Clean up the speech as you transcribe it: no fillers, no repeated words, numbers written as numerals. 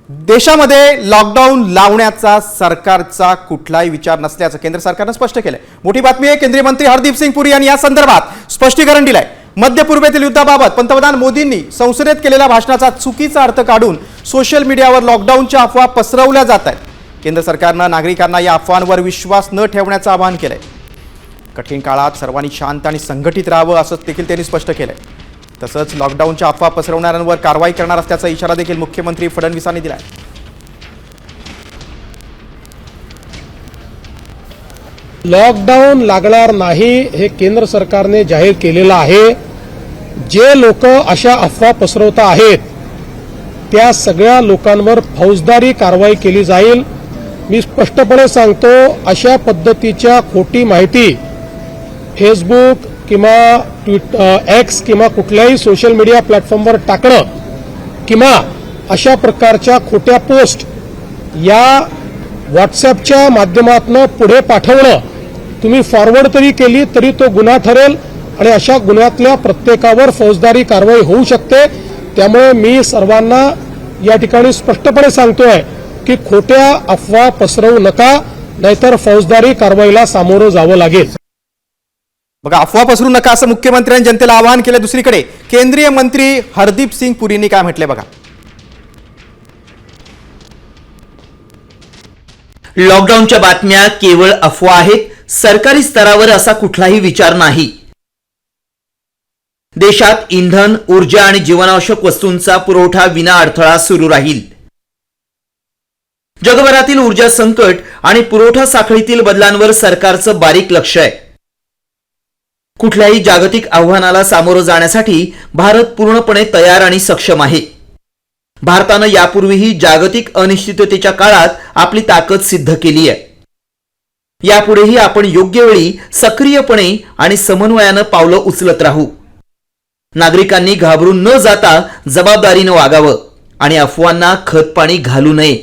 देशामध्ये लॉकडाऊन लावण्याचा सरकारचा कुठलाही विचार नसल्याचं केंद्र सरकारने स्पष्ट केलंय। मोठी बातमी आहे। केंद्रीय मंत्री हरदीप सिंग पुरी यांनी या संदर्भात स्पष्टीकरण दिलंय। मध्य पूर्वेतील युद्धाबाबत पंतप्रधान मोदींनी संसदेत केलेल्या भाषणाचा चुकीचा अर्थ काढून सोशल मीडियावर लॉकडाऊनच्या अफवा पसरवल्या जात आहेत। केंद्र सरकारनं नागरिकांना या अफवांवर विश्वास न ठेवण्याचं आवाहन केलंय। कठीण काळात सर्वांनी शांत आणि संघटित राहावं असं देखील त्यांनी स्पष्ट केलंय। तसंच लॉकडाऊनच्या अफवा पसरवणाऱ्यांवर कारवाई करणार असल्याचा इशारा देखील मुख्यमंत्री फडणवीसांनी दिलाय। लॉकडाऊन लागणार नाही हे केंद्र सरकारने जाहीर केलेलं आहे। जे लोक अशा अफवा पसरवत आहेत त्या सगळ्या लोकांवर फौजदारी कारवाई केली जाईल। मी स्पष्टपणे सांगतो, अशा पद्धतीच्या खोटी माहिती फेसबुक किंवा एक्स किंवा कुठल्याही सोशल मीडिया प्लॅटफॉर्मवर टाकणं किंवा अशा प्रकारच्या खोट्या पोस्ट या व्हॉट्सअपच्या माध्यमातून पुढे पाठवणं, तुम्ही फॉरवर्ड तरी केली तरी तो गुन्हा ठरेल आणि अशा गुन्ह्यातल्या प्रत्येकावर फौजदारी कारवाई होऊ शकते। त्यामुळे मी सर्वांना या ठिकाणी स्पष्टपणे सांगतोय की खोट्या अफवा पसरवू नका, नाहीतर फौजदारी कारवाईला सामोरं जावं लागेल। बघा, अफवा पसरू नका असं मुख्यमंत्र्यांनी जनतेला आवाहन केलं। दुसरीकडे केंद्रीय मंत्री हरदीप सिंग पुरींनी काय म्हटले बघा। लॉकडाऊनच्या बातम्या केवळ अफवा आहेत। सरकारी स्तरावर असा कुठलाही विचार नाही। देशात इंधन, ऊर्जा आणि जीवनावश्यक वस्तूंचा पुरवठा विना अडथळा सुरू राहील। जगभरातील ऊर्जा संकट आणि पुरवठा साखळीतील बदलांवर सरकारचं बारीक लक्ष आहे। कुठल्याही जागतिक आव्हानाला सामोरं जाण्यासाठी भारत पूर्णपणे तयार आणि सक्षम आहे। भारतानं यापूर्वीही जागतिक अनिश्चिततेच्या काळात आपली ताकद सिद्ध केली आहे। यापुढेही आपण योग्य वेळी सक्रियपणे आणि समन्वयानं पावलं उचलत राहू। नागरिकांनी घाबरून न जाता जबाबदारीनं वागावं आणि अफवांना खतपाणी घालू नये।